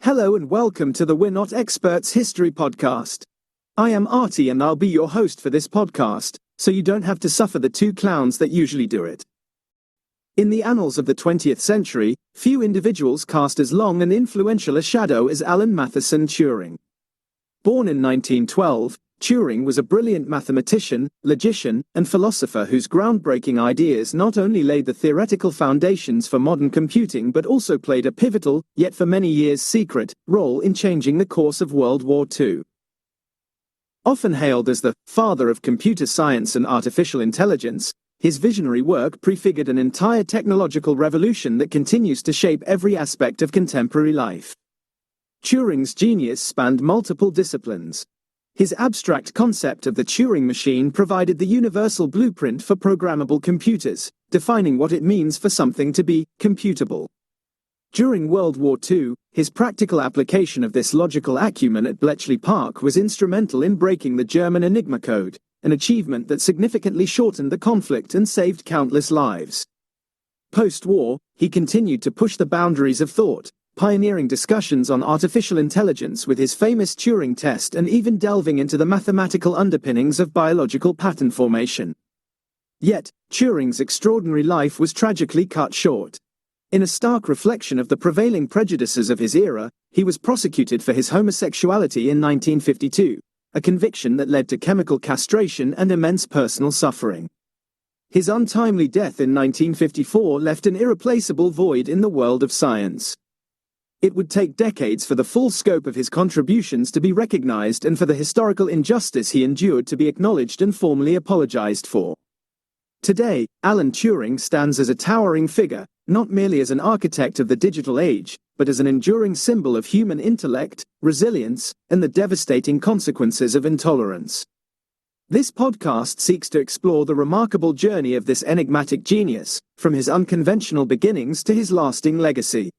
Hello and welcome to the We're Not Experts History Podcast. I am Artie and I'll be your host for this podcast, so you don't have to suffer the two clowns that usually do it. In the annals of the 20th century, few individuals cast as long and influential a shadow as Alan Turing. Born in 1912, Turing was a brilliant mathematician, logician, and philosopher whose groundbreaking ideas not only laid the theoretical foundations for modern computing but also played a pivotal, yet for many years secret, role in changing the course of World War II. Often hailed as the father of computer science and artificial intelligence, his visionary work prefigured an entire technological revolution that continues to shape every aspect of contemporary life. Turing's genius spanned multiple disciplines. His abstract concept of the Turing Machine provided the universal blueprint for programmable computers, defining what it means for something to be computable. During World War II, his practical application of this logical acumen at Bletchley Park was instrumental in breaking the German Enigma code, an achievement that significantly shortened the conflict and saved countless lives. Post-war, he continued to push the boundaries of thought, pioneering discussions on artificial intelligence with his famous Turing test and even delving into the mathematical underpinnings of biological pattern formation. Yet, Turing's extraordinary life was tragically cut short. In a stark reflection of the prevailing prejudices of his era, he was prosecuted for his homosexuality in 1952, a conviction that led to chemical castration and immense personal suffering. His untimely death in 1954 left an irreplaceable void in the world of science. It would take decades for the full scope of his contributions to be recognized and for the historical injustice he endured to be acknowledged and formally apologized for. Today, Alan Turing stands as a towering figure, not merely as an architect of the digital age, but as an enduring symbol of human intellect, resilience, and the devastating consequences of intolerance. This podcast seeks to explore the remarkable journey of this enigmatic genius, from his unconventional beginnings to his lasting legacy.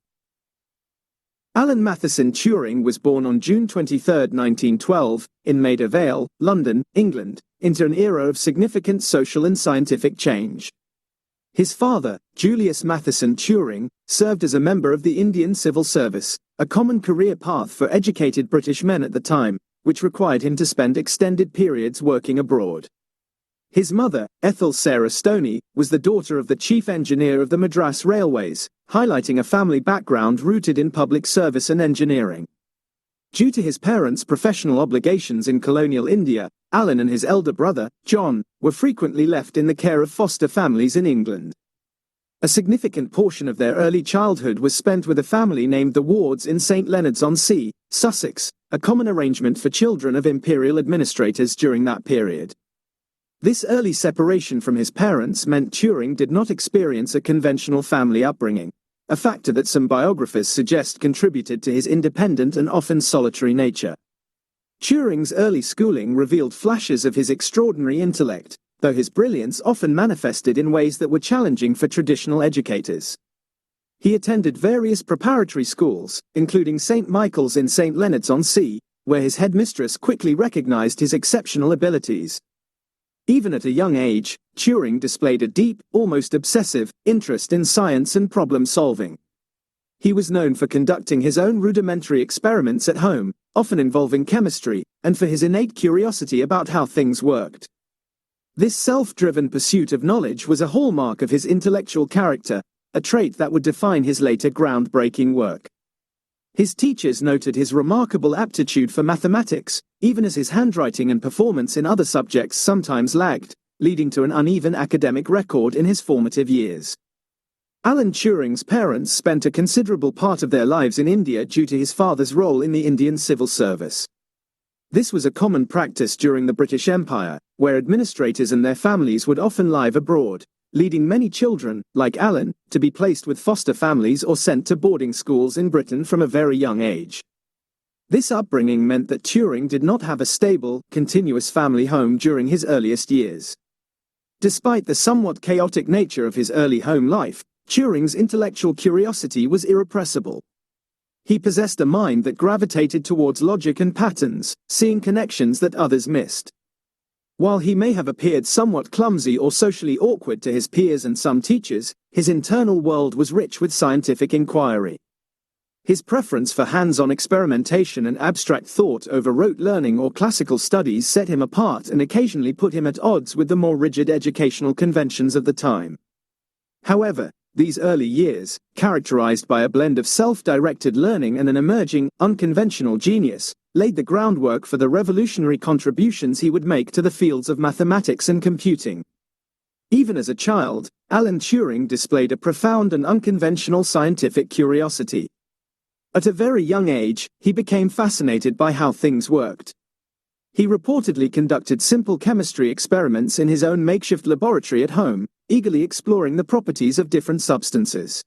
Alan Turing was born on June 23, 1912, in Maida Vale, London, England, into an era of significant social and scientific change. His father, Julius Matheson Turing, served as a member of the Indian Civil Service, a common career path for educated British men at the time, which required him to spend extended periods working abroad. His mother, Ethel Sarah Stoney, was the daughter of the chief engineer of the Madras Railways, highlighting a family background rooted in public service and engineering. Due to his parents' professional obligations in colonial India, Alan and his elder brother, John, were frequently left in the care of foster families in England. A significant portion of their early childhood was spent with a family named the Wards in St Leonards-on-Sea, Sussex, a common arrangement for children of imperial administrators during that period. This early separation from his parents meant Turing did not experience a conventional family upbringing, a factor that some biographers suggest contributed to his independent and often solitary nature. Turing's early schooling revealed flashes of his extraordinary intellect, though his brilliance often manifested in ways that were challenging for traditional educators. He attended various preparatory schools, including St. Michael's in St. Leonards-on-Sea, where his headmistress quickly recognized his exceptional abilities. Even at a young age, Turing displayed a deep, almost obsessive, interest in science and problem-solving. He was known for conducting his own rudimentary experiments at home, often involving chemistry, and for his innate curiosity about how things worked. This self-driven pursuit of knowledge was a hallmark of his intellectual character, a trait that would define his later groundbreaking work. His teachers noted his remarkable aptitude for mathematics, even as his handwriting and performance in other subjects sometimes lagged, leading to an uneven academic record in his formative years. Alan Turing's parents spent a considerable part of their lives in India due to his father's role in the Indian Civil Service. This was a common practice during the British Empire, where administrators and their families would often live abroad, leading many children, like Alan, to be placed with foster families or sent to boarding schools in Britain from a very young age. This upbringing meant that Turing did not have a stable, continuous family home during his earliest years. Despite the somewhat chaotic nature of his early home life, Turing's intellectual curiosity was irrepressible. He possessed a mind that gravitated towards logic and patterns, seeing connections that others missed. While he may have appeared somewhat clumsy or socially awkward to his peers and some teachers, his internal world was rich with scientific inquiry. His preference for hands-on experimentation and abstract thought over rote learning or classical studies set him apart and occasionally put him at odds with the more rigid educational conventions of the time. However, these early years, characterized by a blend of self-directed learning and an emerging, unconventional genius, laid the groundwork for the revolutionary contributions he would make to the fields of mathematics and computing. Even as a child, Alan Turing displayed a profound and unconventional scientific curiosity. At a very young age, he became fascinated by how things worked. He reportedly conducted simple chemistry experiments in his own makeshift laboratory at home, eagerly exploring the properties of different substances.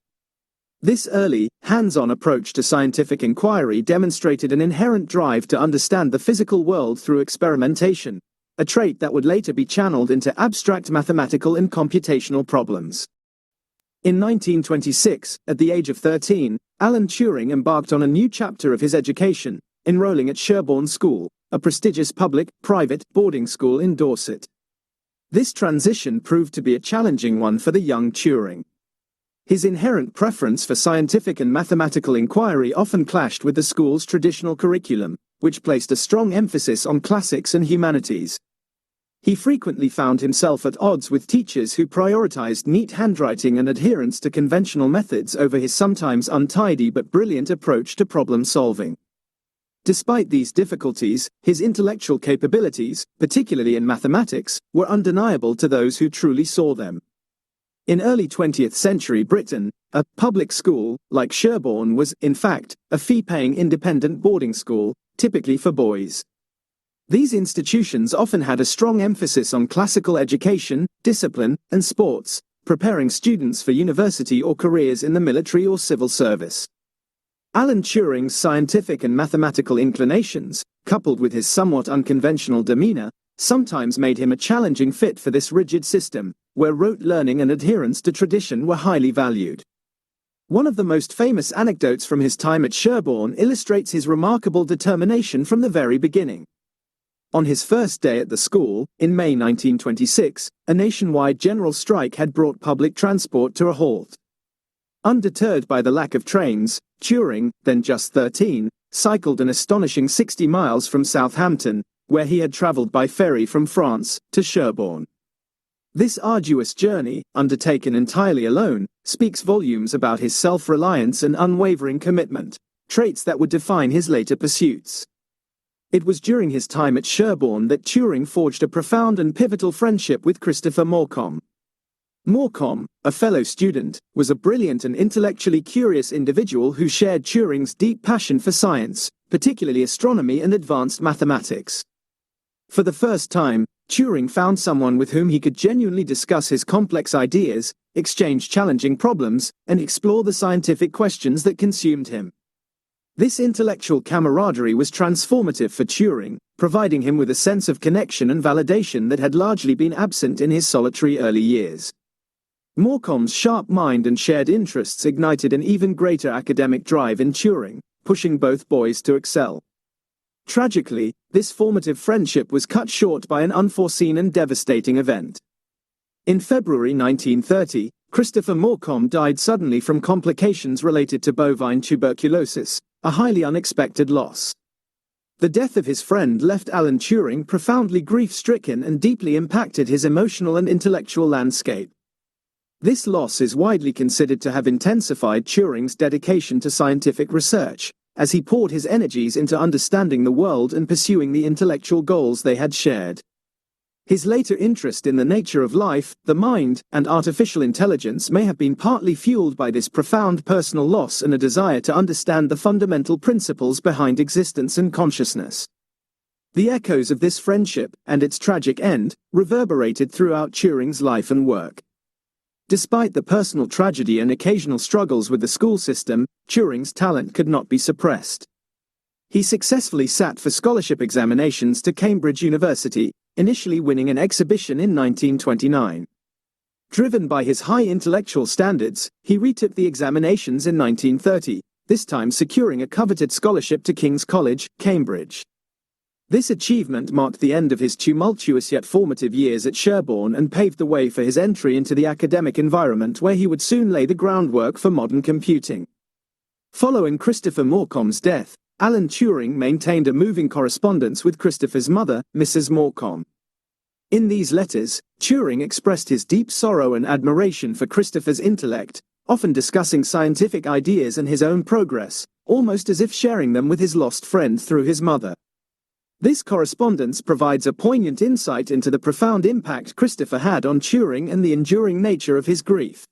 This early, hands-on approach to scientific inquiry demonstrated an inherent drive to understand the physical world through experimentation, a trait that would later be channeled into abstract mathematical and computational problems. In 1926, at the age of 13, Alan Turing embarked on a new chapter of his education, enrolling at Sherborne School, a prestigious public-private boarding school in Dorset. This transition proved to be a challenging one for the young Turing. His inherent preference for scientific and mathematical inquiry often clashed with the school's traditional curriculum, which placed a strong emphasis on classics and humanities. He frequently found himself at odds with teachers who prioritized neat handwriting and adherence to conventional methods over his sometimes untidy but brilliant approach to problem solving. Despite these difficulties, his intellectual capabilities, particularly in mathematics, were undeniable to those who truly saw them. In early 20th century Britain, a public school, like Sherborne, was, in fact, a fee-paying independent boarding school, typically for boys. These institutions often had a strong emphasis on classical education, discipline, and sports, preparing students for university or careers in the military or civil service. Alan Turing's scientific and mathematical inclinations, coupled with his somewhat unconventional demeanor, sometimes made him a challenging fit for this rigid system, where rote learning and adherence to tradition were highly valued. One of the most famous anecdotes from his time at Sherborne illustrates his remarkable determination from the very beginning. On his first day at the school, in May 1926, a nationwide general strike had brought public transport to a halt. Undeterred by the lack of trains, Turing, then just 13, cycled an astonishing 60 miles from Southampton, where he had traveled by ferry from France, to Sherborne. This arduous journey, undertaken entirely alone, speaks volumes about his self-reliance and unwavering commitment, traits that would define his later pursuits. It was during his time at Sherborne that Turing forged a profound and pivotal friendship with Christopher Morcom. Morcom, a fellow student, was a brilliant and intellectually curious individual who shared Turing's deep passion for science, particularly astronomy and advanced mathematics. For the first time, Turing found someone with whom he could genuinely discuss his complex ideas, exchange challenging problems, and explore the scientific questions that consumed him. This intellectual camaraderie was transformative for Turing, providing him with a sense of connection and validation that had largely been absent in his solitary early years. Morcom's sharp mind and shared interests ignited an even greater academic drive in Turing, pushing both boys to excel. Tragically, this formative friendship was cut short by an unforeseen and devastating event. In February 1930, Christopher Morcom died suddenly from complications related to bovine tuberculosis, a highly unexpected loss. The death of his friend left Alan Turing profoundly grief-stricken and deeply impacted his emotional and intellectual landscape. This loss is widely considered to have intensified Turing's dedication to scientific research, as he poured his energies into understanding the world and pursuing the intellectual goals they had shared. His later interest in the nature of life, the mind, and artificial intelligence may have been partly fueled by this profound personal loss and a desire to understand the fundamental principles behind existence and consciousness. The echoes of this friendship, and its tragic end, reverberated throughout Turing's life and work. Despite the personal tragedy and occasional struggles with the school system, Turing's talent could not be suppressed. He successfully sat for scholarship examinations to Cambridge University, initially winning an exhibition in 1929. Driven by his high intellectual standards, he retook the examinations in 1930, this time securing a coveted scholarship to King's College, Cambridge. This achievement marked the end of his tumultuous yet formative years at Sherborne and paved the way for his entry into the academic environment where he would soon lay the groundwork for modern computing. Following Christopher Morcom's death, Alan Turing maintained a moving correspondence with Christopher's mother, Mrs. Morcom. In these letters, Turing expressed his deep sorrow and admiration for Christopher's intellect, often discussing scientific ideas and his own progress, almost as if sharing them with his lost friend through his mother. This correspondence provides a poignant insight into the profound impact Christopher had on Turing and the enduring nature of his grief.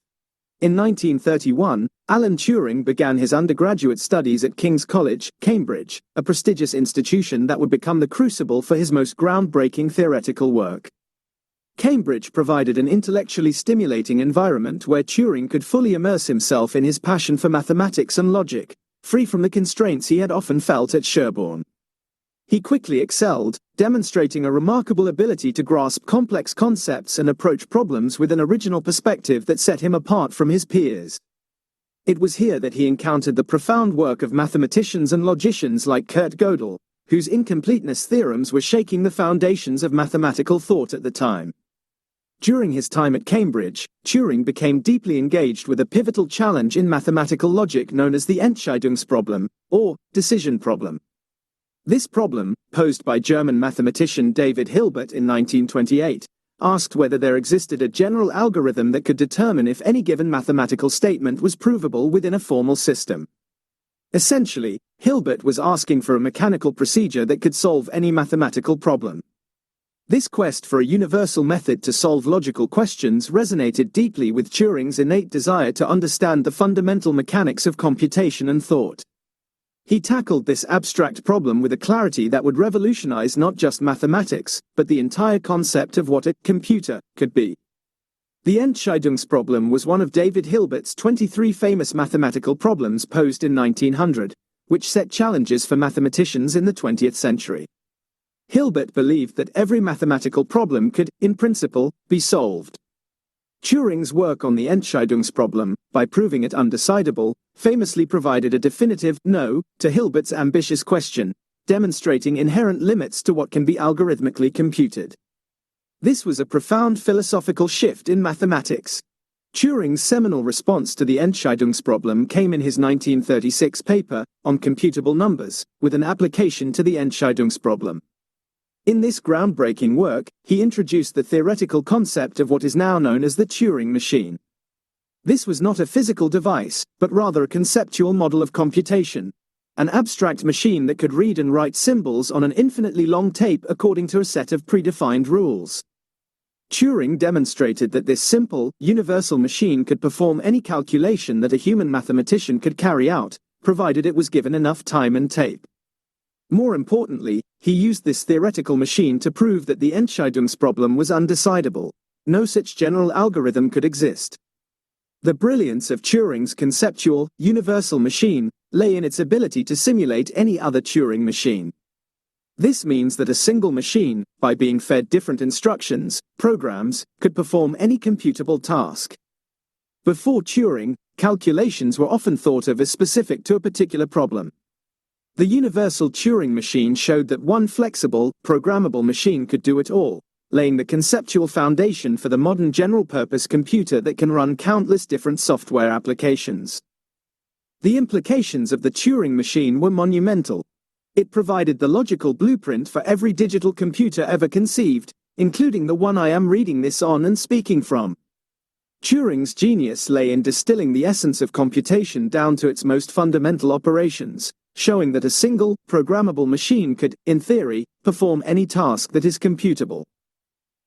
In 1931, Alan Turing began his undergraduate studies at King's College, Cambridge, a prestigious institution that would become the crucible for his most groundbreaking theoretical work. Cambridge provided an intellectually stimulating environment where Turing could fully immerse himself in his passion for mathematics and logic, free from the constraints he had often felt at Sherborne. He quickly excelled, demonstrating a remarkable ability to grasp complex concepts and approach problems with an original perspective that set him apart from his peers. It was here that he encountered the profound work of mathematicians and logicians like Kurt Gödel, whose incompleteness theorems were shaking the foundations of mathematical thought at the time. During his time at Cambridge, Turing became deeply engaged with a pivotal challenge in mathematical logic known as the Entscheidungsproblem, or decision problem. This problem, posed by German mathematician David Hilbert in 1928, asked whether there existed a general algorithm that could determine if any given mathematical statement was provable within a formal system. Essentially, Hilbert was asking for a mechanical procedure that could solve any mathematical problem. This quest for a universal method to solve logical questions resonated deeply with Turing's innate desire to understand the fundamental mechanics of computation and thought. He tackled this abstract problem with a clarity that would revolutionize not just mathematics, but the entire concept of what a computer could be. The Entscheidungsproblem was one of David Hilbert's 23 famous mathematical problems posed in 1900, which set challenges for mathematicians in the 20th century. Hilbert believed that every mathematical problem could, in principle, be solved. Turing's work on the Entscheidungsproblem, by proving it undecidable, famously provided a definitive no to Hilbert's ambitious question, demonstrating inherent limits to what can be algorithmically computed. This was a profound philosophical shift in mathematics. Turing's seminal response to the Entscheidungsproblem came in his 1936 paper, on computable numbers, with an application to the Entscheidungsproblem. In this groundbreaking work, he introduced the theoretical concept of what is now known as the Turing Machine. This was not a physical device, but rather a conceptual model of computation, an abstract machine that could read and write symbols on an infinitely long tape according to a set of predefined rules. Turing demonstrated that this simple, universal machine could perform any calculation that a human mathematician could carry out, provided it was given enough time and tape. More importantly, he used this theoretical machine to prove that the Entscheidungsproblem was undecidable. No such general algorithm could exist. The brilliance of Turing's conceptual, universal machine lay in its ability to simulate any other Turing machine. This means that a single machine, by being fed different instructions, programs, could perform any computable task. Before Turing, calculations were often thought of as specific to a particular problem. The universal Turing machine showed that one flexible, programmable machine could do it all, laying the conceptual foundation for the modern general-purpose computer that can run countless different software applications. The implications of the Turing machine were monumental. It provided the logical blueprint for every digital computer ever conceived, including the one I am reading this on and speaking from. Turing's genius lay in distilling the essence of computation down to its most fundamental operations, showing that a single, programmable machine could, in theory, perform any task that is computable.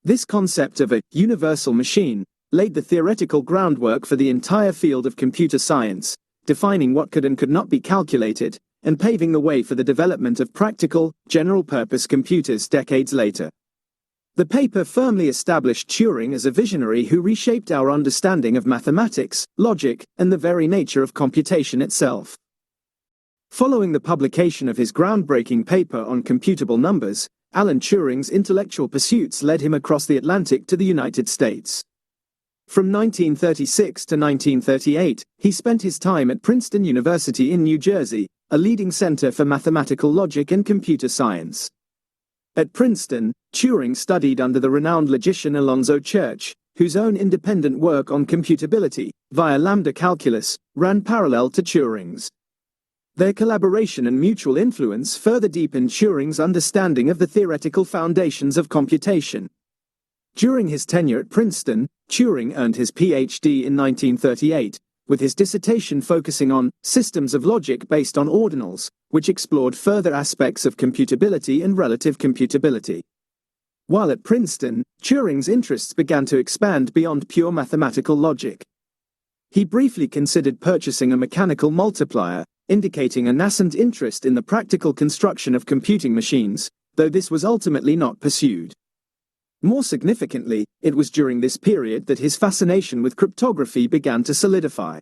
This concept of a universal machine laid the theoretical groundwork for the entire field of computer science, defining what could and could not be calculated, and paving the way for the development of practical, general-purpose computers decades later. The paper firmly established Turing as a visionary who reshaped our understanding of mathematics, logic, and the very nature of computation itself. Following the publication of his groundbreaking paper on computable numbers, Alan Turing's intellectual pursuits led him across the Atlantic to the United States. From 1936 to 1938, he spent his time at Princeton University in New Jersey, a leading center for mathematical logic and computer science. At Princeton, Turing studied under the renowned logician Alonzo Church, whose own independent work on computability, via lambda calculus, ran parallel to Turing's. Their collaboration and mutual influence further deepened Turing's understanding of the theoretical foundations of computation. During his tenure at Princeton, Turing earned his PhD in 1938, with his dissertation focusing on systems of logic based on ordinals, which explored further aspects of computability and relative computability. While at Princeton, Turing's interests began to expand beyond pure mathematical logic. He briefly considered purchasing a mechanical multiplier, indicating a nascent interest in the practical construction of computing machines, though this was ultimately not pursued. More significantly, it was during this period that his fascination with cryptography began to solidify.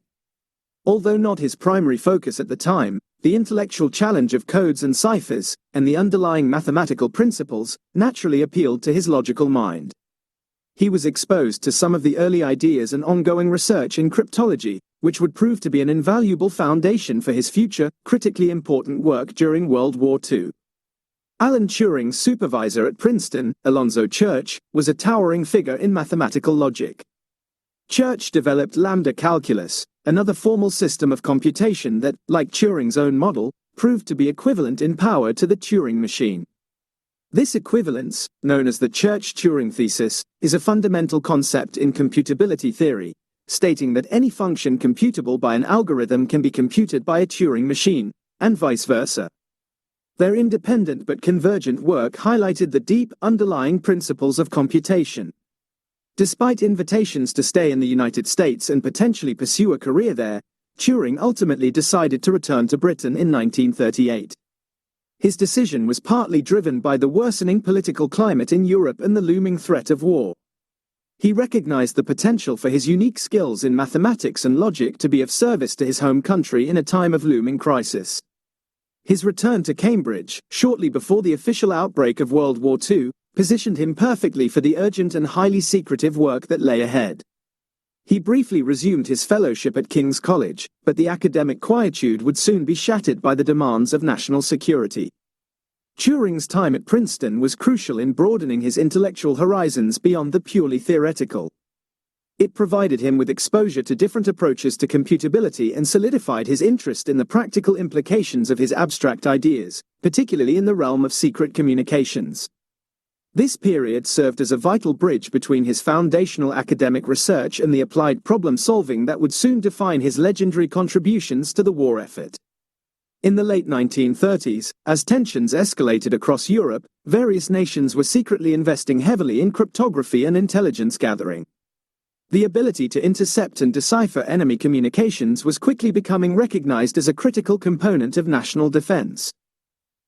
Although not his primary focus at the time, the intellectual challenge of codes and ciphers, and the underlying mathematical principles, naturally appealed to his logical mind. He was exposed to some of the early ideas and ongoing research in cryptology, which would prove to be an invaluable foundation for his future, critically important work during World War II. Alan Turing's supervisor at Princeton, Alonzo Church, was a towering figure in mathematical logic. Church developed lambda calculus, another formal system of computation that, like Turing's own model, proved to be equivalent in power to the Turing machine. This equivalence, known as the Church-Turing thesis, is a fundamental concept in computability theory, stating that any function computable by an algorithm can be computed by a Turing machine, and vice versa. Their independent but convergent work highlighted the deep, underlying principles of computation. Despite invitations to stay in the United States and potentially pursue a career there, Turing ultimately decided to return to Britain in 1938. His decision was partly driven by the worsening political climate in Europe and the looming threat of war. He recognized the potential for his unique skills in mathematics and logic to be of service to his home country in a time of looming crisis. His return to Cambridge, shortly before the official outbreak of World War II, positioned him perfectly for the urgent and highly secretive work that lay ahead. He briefly resumed his fellowship at King's College, but the academic quietude would soon be shattered by the demands of national security. Turing's time at Princeton was crucial in broadening his intellectual horizons beyond the purely theoretical. It provided him with exposure to different approaches to computability and solidified his interest in the practical implications of his abstract ideas, particularly in the realm of secret communications. This period served as a vital bridge between his foundational academic research and the applied problem-solving that would soon define his legendary contributions to the war effort. In the late 1930s, as tensions escalated across Europe, various nations were secretly investing heavily in cryptography and intelligence gathering. The ability to intercept and decipher enemy communications was quickly becoming recognized as a critical component of national defense.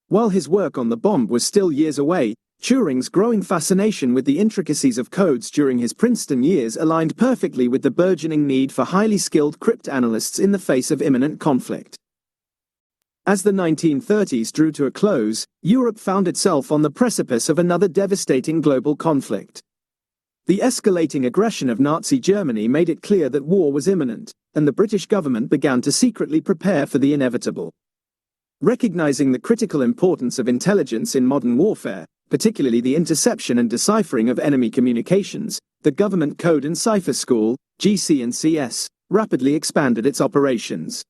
While his work on the bomb was still years away, Turing's growing fascination with the intricacies of codes during his Princeton years aligned perfectly with the burgeoning need for highly skilled cryptanalysts in the face of imminent conflict. As the 1930s drew to a close, Europe found itself on the precipice of another devastating global conflict. The escalating aggression of Nazi Germany made it clear that war was imminent, and the British government began to secretly prepare for the inevitable. Recognizing the critical importance of intelligence in modern warfare, particularly the interception and deciphering of enemy communications, the Government Code and Cipher School, GC&CS, rapidly expanded its operations.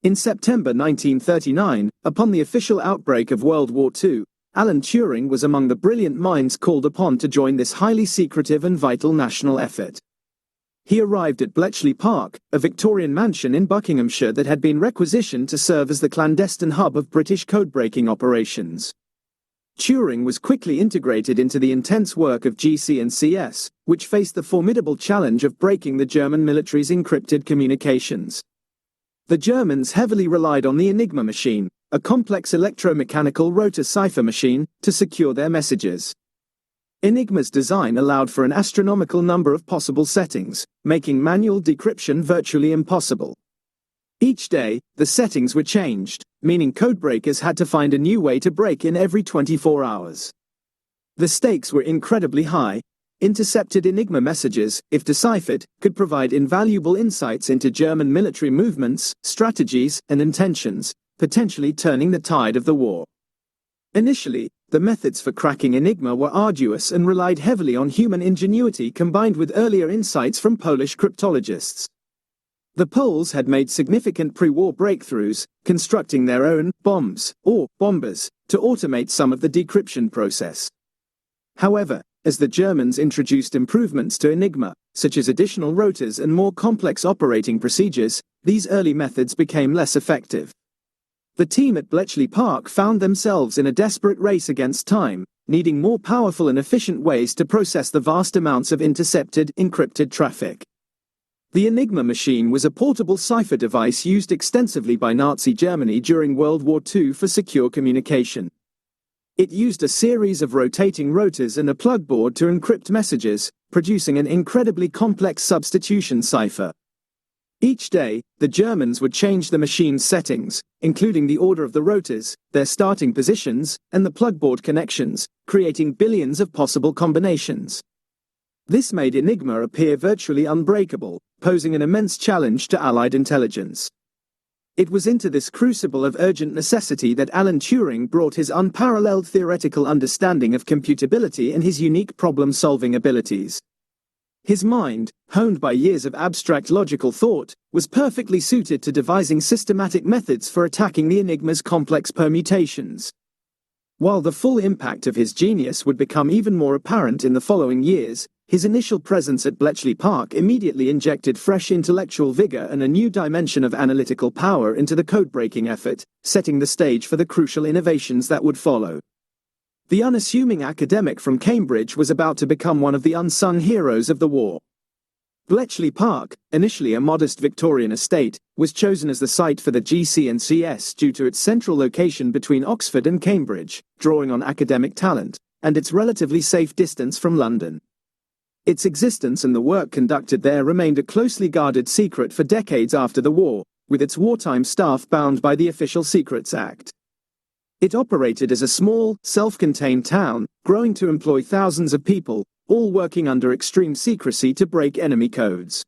In September 1939, upon the official outbreak of World War II, Alan Turing was among the brilliant minds called upon to join this highly secretive and vital national effort. He arrived at Bletchley Park, a Victorian mansion in Buckinghamshire that had been requisitioned to serve as the clandestine hub of British code-breaking operations. Turing was quickly integrated into the intense work of GC&CS, which faced the formidable challenge of breaking the German military's encrypted communications. The Germans heavily relied on the Enigma machine, a complex electromechanical rotor cipher machine, to secure their messages. Enigma's design allowed for an astronomical number of possible settings, making manual decryption virtually impossible. Each day, the settings were changed, meaning codebreakers had to find a new way to break in every 24 hours. The stakes were incredibly high. Intercepted Enigma messages, if deciphered, could provide invaluable insights into German military movements, strategies, and intentions, potentially turning the tide of the war. Initially, the methods for cracking Enigma were arduous and relied heavily on human ingenuity combined with earlier insights from Polish cryptologists. The Poles had made significant pre-war breakthroughs, constructing their own bombs, or bombers, to automate some of the decryption process. However, as the Germans introduced improvements to Enigma, such as additional rotors and more complex operating procedures, these early methods became less effective. The team at Bletchley Park found themselves in a desperate race against time, needing more powerful and efficient ways to process the vast amounts of intercepted, encrypted traffic. The Enigma machine was a portable cipher device used extensively by Nazi Germany during World War II for secure communication. It used a series of rotating rotors and a plug board to encrypt messages, producing an incredibly complex substitution cipher. Each day, the Germans would change the machine's settings, including the order of the rotors, their starting positions, and the plug board connections, creating billions of possible combinations. This made Enigma appear virtually unbreakable, posing an immense challenge to Allied intelligence. It was into this crucible of urgent necessity that Alan Turing brought his unparalleled theoretical understanding of computability and his unique problem-solving abilities. His mind, honed by years of abstract logical thought, was perfectly suited to devising systematic methods for attacking the Enigma's complex permutations. While the full impact of his genius would become even more apparent in the following years, his initial presence at Bletchley Park immediately injected fresh intellectual vigor and a new dimension of analytical power into the code-breaking effort, setting the stage for the crucial innovations that would follow. The unassuming academic from Cambridge was about to become one of the unsung heroes of the war. Bletchley Park, initially a modest Victorian estate, was chosen as the site for the GC&CS due to its central location between Oxford and Cambridge, drawing on academic talent, and its relatively safe distance from London. Its existence and the work conducted there remained a closely guarded secret for decades after the war, with its wartime staff bound by the Official Secrets Act. It operated as a small, self-contained town, growing to employ thousands of people, all working under extreme secrecy to break enemy codes.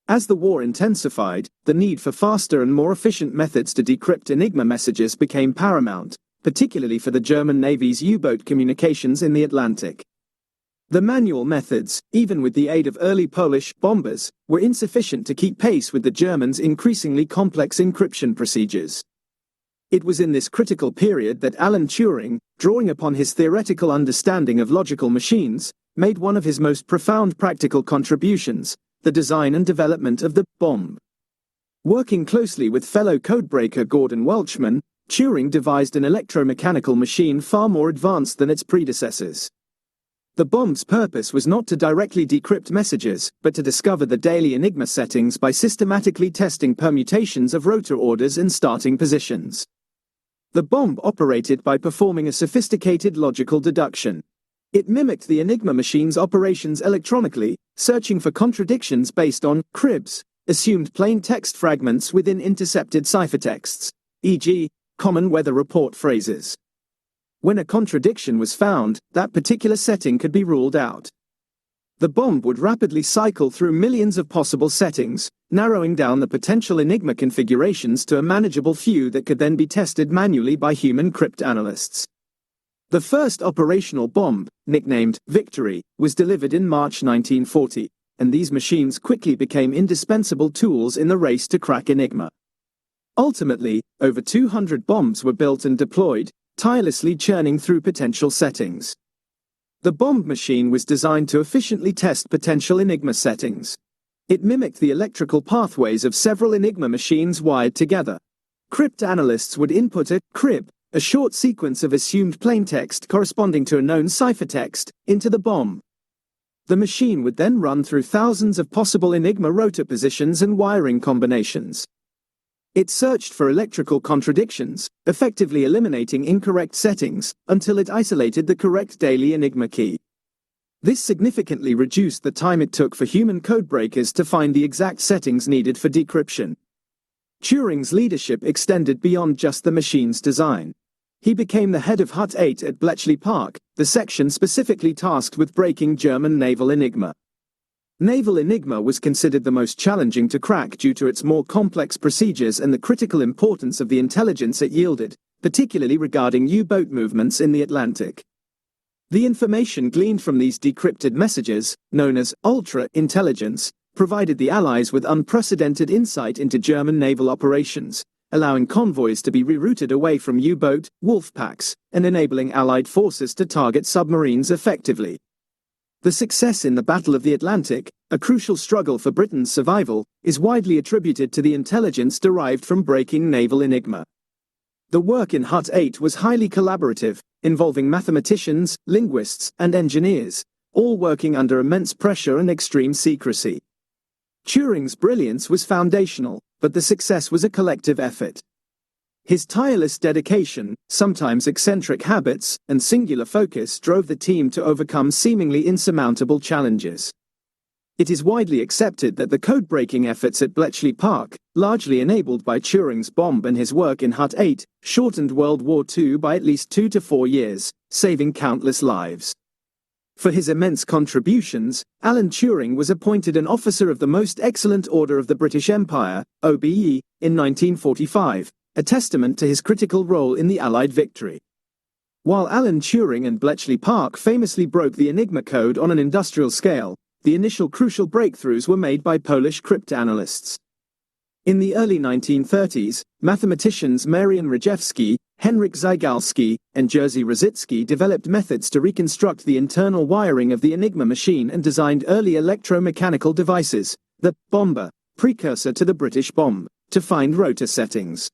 As the war intensified, the need for faster and more efficient methods to decrypt Enigma messages became paramount, particularly for the German Navy's U-boat communications in the Atlantic. The manual methods, even with the aid of early Polish bombers, were insufficient to keep pace with the Germans' increasingly complex encryption procedures. It was in this critical period that Alan Turing, drawing upon his theoretical understanding of logical machines, made one of his most profound practical contributions, the design and development of the bomb. Working closely with fellow codebreaker Gordon Welchman, Turing devised an electromechanical machine far more advanced than its predecessors. The bomb's purpose was not to directly decrypt messages, but to discover the daily Enigma settings by systematically testing permutations of rotor orders and starting positions. The bomb operated by performing a sophisticated logical deduction. It mimicked the Enigma machine's operations electronically, searching for contradictions based on cribs, assumed plain text fragments within intercepted ciphertexts, e.g., common weather report phrases. When a contradiction was found, that particular setting could be ruled out. The bomb would rapidly cycle through millions of possible settings, narrowing down the potential Enigma configurations to a manageable few that could then be tested manually by human cryptanalysts. The first operational bomb, nicknamed Victory, was delivered in March 1940, and these machines quickly became indispensable tools in the race to crack Enigma. Ultimately, over 200 bombs were built and deployed, tirelessly churning through potential settings. The bomb machine was designed to efficiently test potential Enigma settings. It mimicked the electrical pathways of several Enigma machines wired together. Cryptanalysts would input a crib, a short sequence of assumed plaintext corresponding to a known ciphertext, into the bomb. The machine would then run through thousands of possible Enigma rotor positions and wiring combinations. It searched for electrical contradictions, effectively eliminating incorrect settings, until it isolated the correct daily Enigma key. This significantly reduced the time it took for human codebreakers to find the exact settings needed for decryption. Turing's leadership extended beyond just the machine's design. He became the head of Hut 8 at Bletchley Park, the section specifically tasked with breaking German naval Enigma. Naval Enigma was considered the most challenging to crack due to its more complex procedures and the critical importance of the intelligence it yielded, particularly regarding U-boat movements in the Atlantic. The information gleaned from these decrypted messages, known as ultra-intelligence, provided the Allies with unprecedented insight into German naval operations, allowing convoys to be rerouted away from U-boat wolf packs and enabling Allied forces to target submarines effectively. The success in the Battle of the Atlantic, a crucial struggle for Britain's survival, is widely attributed to the intelligence derived from breaking naval Enigma. The work in Hut 8 was highly collaborative, involving mathematicians, linguists, and engineers, all working under immense pressure and extreme secrecy. Turing's brilliance was foundational, but the success was a collective effort. His tireless dedication, sometimes eccentric habits, and singular focus drove the team to overcome seemingly insurmountable challenges. It is widely accepted that the code-breaking efforts at Bletchley Park, largely enabled by Turing's bomb and his work in Hut 8, shortened World War II by at least 2 to 4 years, saving countless lives. For his immense contributions, Alan Turing was appointed an Officer of the Most Excellent Order of the British Empire, OBE, in 1945, a testament to his critical role in the Allied victory. While Alan Turing and Bletchley Park famously broke the Enigma code on an industrial scale, the initial crucial breakthroughs were made by Polish cryptanalysts. In the early 1930s, mathematicians Marian Rejewski, Henryk Zygalski, and Jerzy Rosicki developed methods to reconstruct the internal wiring of the Enigma machine and designed early electromechanical devices, the bomber, precursor to the British bomb, to find rotor settings.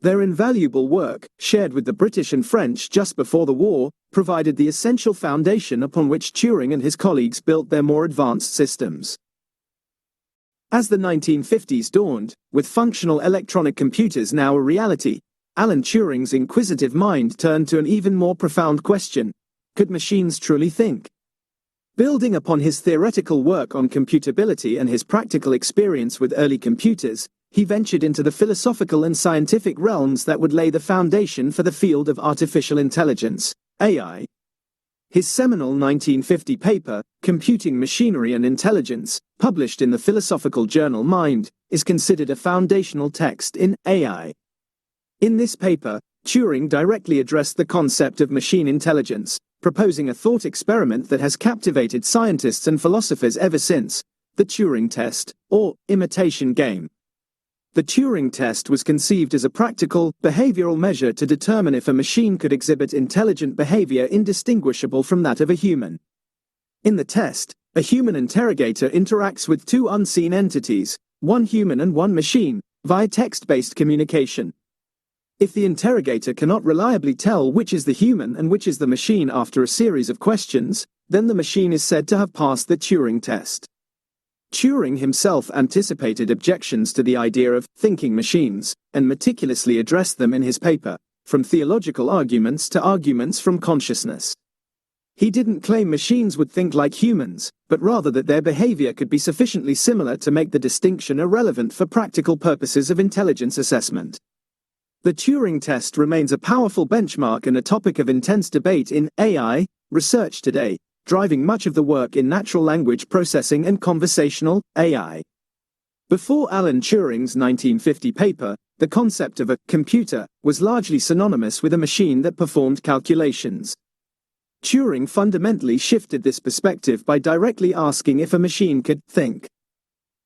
Their invaluable work, shared with the British and French just before the war, provided the essential foundation upon which Turing and his colleagues built their more advanced systems. As the 1950s dawned, with functional electronic computers now a reality, Alan Turing's inquisitive mind turned to an even more profound question: could machines truly think? Building upon his theoretical work on computability and his practical experience with early computers, he ventured into the philosophical and scientific realms that would lay the foundation for the field of artificial intelligence, AI. His seminal 1950 paper, Computing Machinery and Intelligence, published in the philosophical journal Mind, is considered a foundational text in AI. In this paper, Turing directly addressed the concept of machine intelligence, proposing a thought experiment that has captivated scientists and philosophers ever since: the Turing test, or imitation game. The Turing test was conceived as a practical, behavioral measure to determine if a machine could exhibit intelligent behavior indistinguishable from that of a human. In the test, a human interrogator interacts with two unseen entities, one human and one machine, via text-based communication. If the interrogator cannot reliably tell which is the human and which is the machine after a series of questions, then the machine is said to have passed the Turing test. Turing himself anticipated objections to the idea of thinking machines, and meticulously addressed them in his paper, from theological arguments to arguments from consciousness. He didn't claim machines would think like humans, but rather that their behavior could be sufficiently similar to make the distinction irrelevant for practical purposes of intelligence assessment. The Turing test remains a powerful benchmark and a topic of intense debate in AI research today, driving much of the work in natural language processing and conversational AI. Before Alan Turing's 1950 paper, the concept of a computer was largely synonymous with a machine that performed calculations. Turing fundamentally shifted this perspective by directly asking if a machine could think.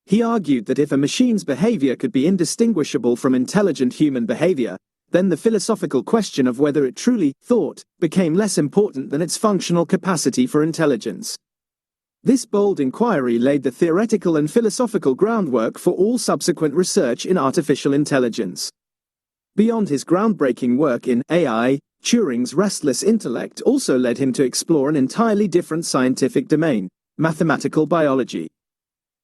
He argued that if a machine's behavior could be indistinguishable from intelligent human behavior, then the philosophical question of whether it truly thought became less important than its functional capacity for intelligence. This bold inquiry laid the theoretical and philosophical groundwork for all subsequent research in artificial intelligence. Beyond his groundbreaking work in AI, Turing's restless intellect also led him to explore an entirely different scientific domain: mathematical biology.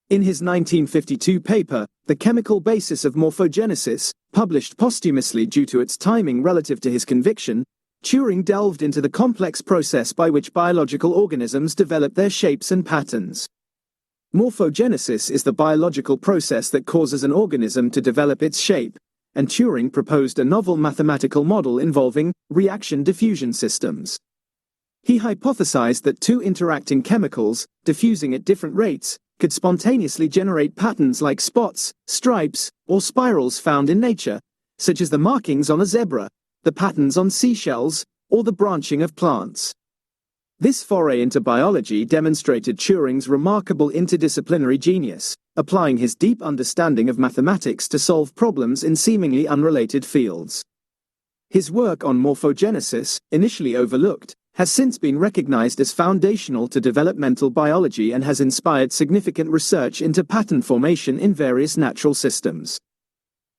In his 1952 paper, The Chemical Basis of Morphogenesis, published posthumously due to its timing relative to his conviction, Turing delved into the complex process by which biological organisms develop their shapes and patterns. Morphogenesis is the biological process that causes an organism to develop its shape, and Turing proposed a novel mathematical model involving reaction diffusion systems. He hypothesized that two interacting chemicals, diffusing at different rates, could spontaneously generate patterns like spots, stripes, or spirals found in nature, such as the markings on a zebra, the patterns on seashells, or the branching of plants. This foray into biology demonstrated Turing's remarkable interdisciplinary genius, applying his deep understanding of mathematics to solve problems in seemingly unrelated fields. His work on morphogenesis, initially overlooked, has since been recognized as foundational to developmental biology and has inspired significant research into pattern formation in various natural systems.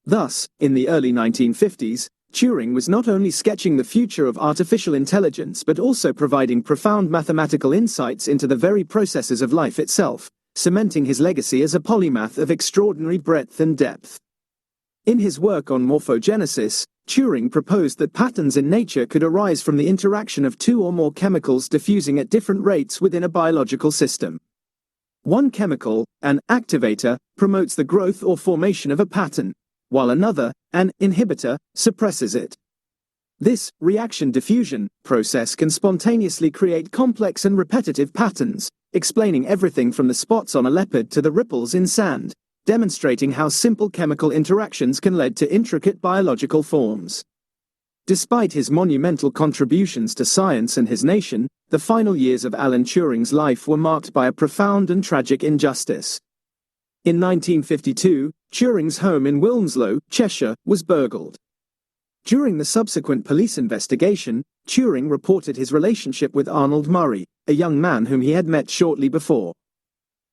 Thus, in the early 1950s, Turing was not only sketching the future of artificial intelligence but also providing profound mathematical insights into the very processes of life itself, cementing his legacy as a polymath of extraordinary breadth and depth. In his work on morphogenesis, Turing proposed that patterns in nature could arise from the interaction of two or more chemicals diffusing at different rates within a biological system. One chemical, an activator, promotes the growth or formation of a pattern, while another, an inhibitor, suppresses it. This reaction diffusion process can spontaneously create complex and repetitive patterns, explaining everything from the spots on a leopard to the ripples in sand, demonstrating how simple chemical interactions can lead to intricate biological forms. Despite his monumental contributions to science and his nation, the final years of Alan Turing's life were marked by a profound and tragic injustice. In 1952, Turing's home in Wilmslow, Cheshire, was burgled. During the subsequent police investigation, Turing reported his relationship with Arnold Murray, a young man whom he had met shortly before.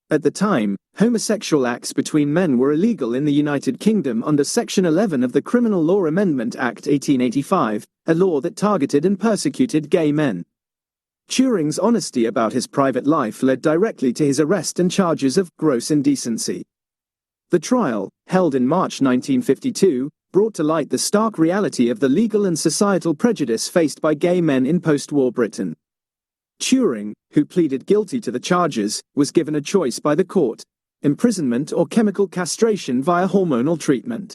At the time, homosexual acts between men were illegal in the United Kingdom under Section 11 of the Criminal Law Amendment Act 1885, a law that targeted and persecuted gay men. Turing's honesty about his private life led directly to his arrest and charges of gross indecency. The trial, held in March 1952, brought to light the stark reality of the legal and societal prejudice faced by gay men in post-war Britain. Turing, who pleaded guilty to the charges, was given a choice by the court: imprisonment or chemical castration via hormonal treatment.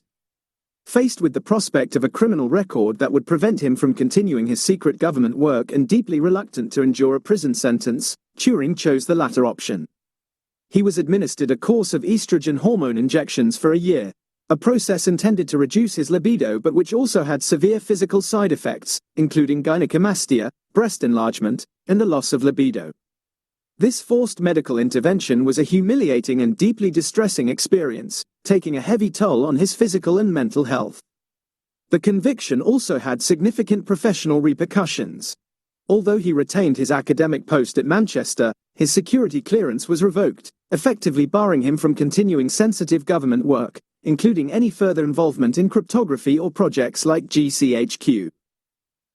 Faced with the prospect of a criminal record that would prevent him from continuing his secret government work and deeply reluctant to endure a prison sentence, Turing chose the latter option. He was administered a course of estrogen hormone injections for a year, a process intended to reduce his libido but which also had severe physical side effects, including gynecomastia, breast enlargement, and the loss of libido. This forced medical intervention was a humiliating and deeply distressing experience, taking a heavy toll on his physical and mental health. The conviction also had significant professional repercussions. Although he retained his academic post at Manchester, his security clearance was revoked, effectively barring him from continuing sensitive government work, including any further involvement in cryptography or projects like GCHQ.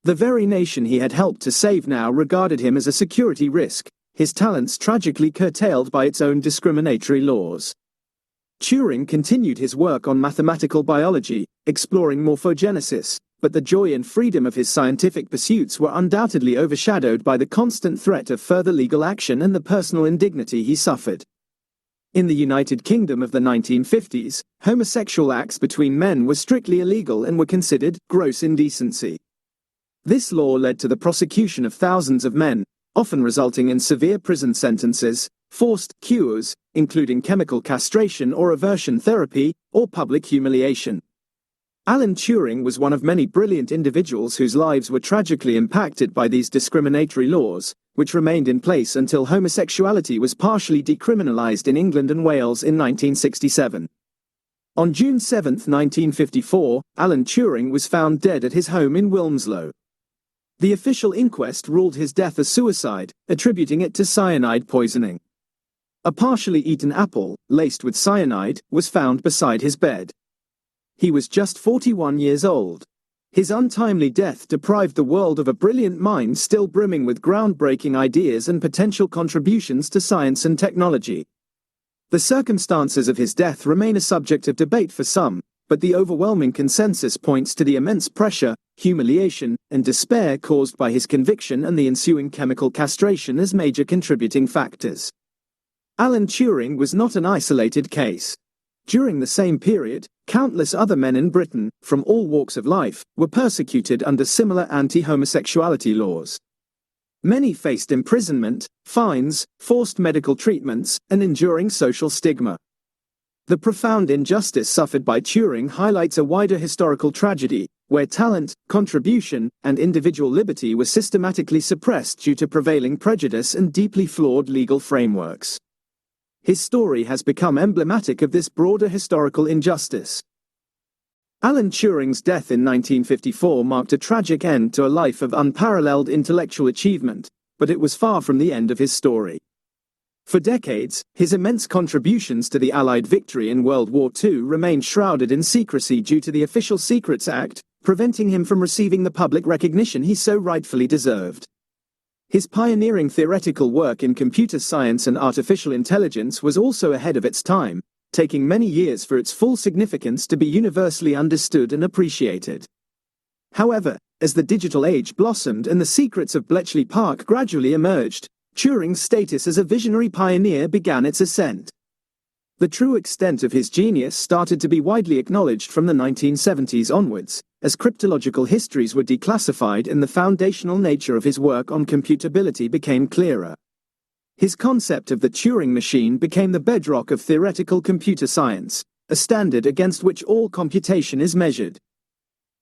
The very nation he had helped to save now regarded him as a security risk, his talents tragically curtailed by its own discriminatory laws. Turing continued his work on mathematical biology, exploring morphogenesis, but the joy and freedom of his scientific pursuits were undoubtedly overshadowed by the constant threat of further legal action and the personal indignity he suffered. In the United Kingdom of the 1950s, homosexual acts between men were strictly illegal and were considered gross indecency. This law led to the prosecution of thousands of men, often resulting in severe prison sentences, forced cures, including chemical castration or aversion therapy, or public humiliation. Alan Turing was one of many brilliant individuals whose lives were tragically impacted by these discriminatory laws, which remained in place until homosexuality was partially decriminalized in England and Wales in 1967. On June 7, 1954, Alan Turing was found dead at his home in Wilmslow. The official inquest ruled his death a suicide, attributing it to cyanide poisoning. A partially eaten apple, laced with cyanide, was found beside his bed. He was just 41 years old. His untimely death deprived the world of a brilliant mind still brimming with groundbreaking ideas and potential contributions to science and technology. The circumstances of his death remain a subject of debate for some, but the overwhelming consensus points to the immense pressure, humiliation, and despair caused by his conviction and the ensuing chemical castration as major contributing factors. Alan Turing was not an isolated case. During the same period, countless other men in Britain, from all walks of life, were persecuted under similar anti-homosexuality laws. Many faced imprisonment, fines, forced medical treatments, and enduring social stigma. The profound injustice suffered by Turing highlights a wider historical tragedy, where talent, contribution, and individual liberty were systematically suppressed due to prevailing prejudice and deeply flawed legal frameworks. His story has become emblematic of this broader historical injustice. Alan Turing's death in 1954 marked a tragic end to a life of unparalleled intellectual achievement, but it was far from the end of his story. For decades, his immense contributions to the Allied victory in World War II remained shrouded in secrecy due to the Official Secrets Act, preventing him from receiving the public recognition he so rightfully deserved. His pioneering theoretical work in computer science and artificial intelligence was also ahead of its time, taking many years for its full significance to be universally understood and appreciated. However, as the digital age blossomed and the secrets of Bletchley Park gradually emerged, Turing's status as a visionary pioneer began its ascent. The true extent of his genius started to be widely acknowledged from the 1970s onwards, as cryptological histories were declassified and the foundational nature of his work on computability became clearer. His concept of the Turing machine became the bedrock of theoretical computer science, a standard against which all computation is measured.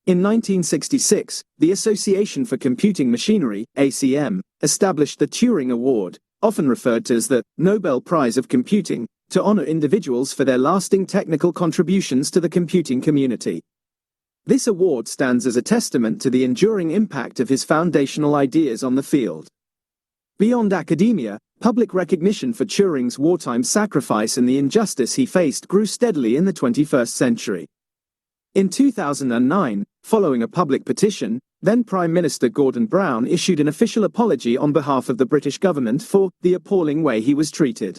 In 1966, the Association for Computing Machinery, ACM, established the Turing Award, often referred to as the Nobel Prize of Computing, to honor individuals for their lasting technical contributions to the computing community. This award stands as a testament to the enduring impact of his foundational ideas on the field. Beyond academia, public recognition for Turing's wartime sacrifice and the injustice he faced grew steadily in the 21st century. In 2009, following a public petition, then Prime Minister Gordon Brown issued an official apology on behalf of the British government for the appalling way he was treated.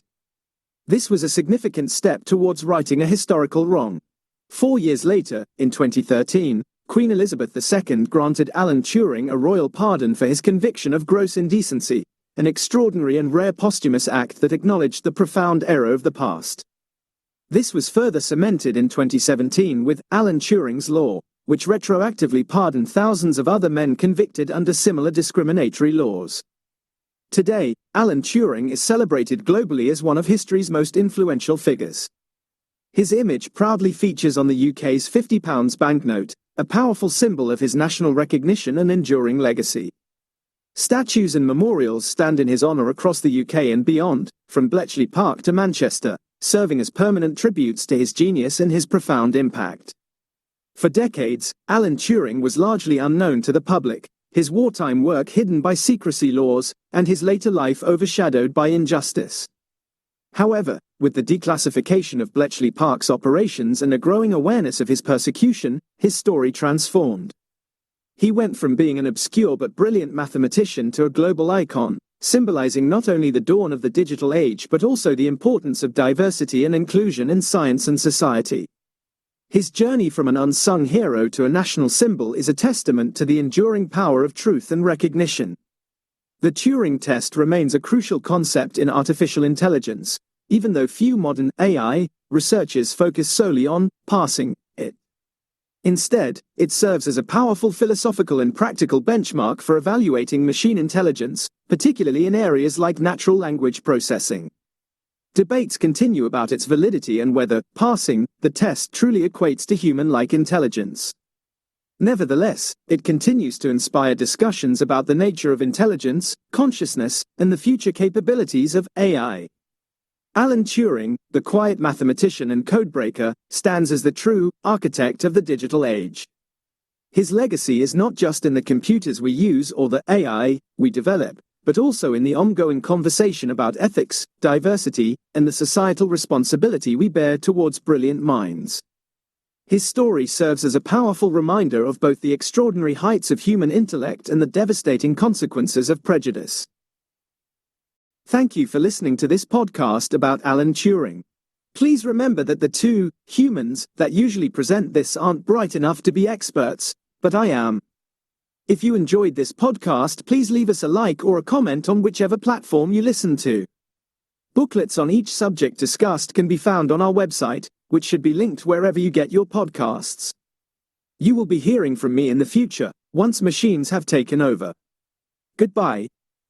This was a significant step towards righting a historical wrong. 4 years later, in 2013, Queen Elizabeth II granted Alan Turing a royal pardon for his conviction of gross indecency, an extraordinary and rare posthumous act that acknowledged the profound error of the past. This was further cemented in 2017 with Alan Turing's Law, which retroactively pardoned thousands of other men convicted under similar discriminatory laws. Today, Alan Turing is celebrated globally as one of history's most influential figures. His image proudly features on the UK's £50 banknote, a powerful symbol of his national recognition and enduring legacy. Statues and memorials stand in his honour across the UK and beyond, from Bletchley Park to Manchester, serving as permanent tributes to his genius and his profound impact. For decades, Alan Turing was largely unknown to the public, his wartime work hidden by secrecy laws, and his later life overshadowed by injustice. However, with the declassification of Bletchley Park's operations and a growing awareness of his persecution, his story transformed. He went from being an obscure but brilliant mathematician to a global icon, symbolizing not only the dawn of the digital age but also the importance of diversity and inclusion in science and society. His journey from an unsung hero to a national symbol is a testament to the enduring power of truth and recognition. The Turing test remains a crucial concept in artificial intelligence, even though few modern AI researchers focus solely on passing it. Instead, it serves as a powerful philosophical and practical benchmark for evaluating machine intelligence, particularly in areas like natural language processing. Debates continue about its validity and whether passing the test truly equates to human-like intelligence. Nevertheless, it continues to inspire discussions about the nature of intelligence, consciousness, and the future capabilities of AI. Alan Turing, the quiet mathematician and codebreaker, stands as the true architect of the digital age. His legacy is not just in the computers we use or the AI we develop, but also in the ongoing conversation about ethics, diversity, and the societal responsibility we bear towards brilliant minds. His story serves as a powerful reminder of both the extraordinary heights of human intellect and the devastating consequences of prejudice. Thank you for listening to this podcast about Alan Turing. Please remember that the two humans that usually present this aren't bright enough to be experts, but I am. If you enjoyed this podcast, please leave us a like or a comment on whichever platform you listen to. Booklets on each subject discussed can be found on our website, which should be linked wherever you get your podcasts. You will be hearing from me in the future, once machines have taken over. Goodbye.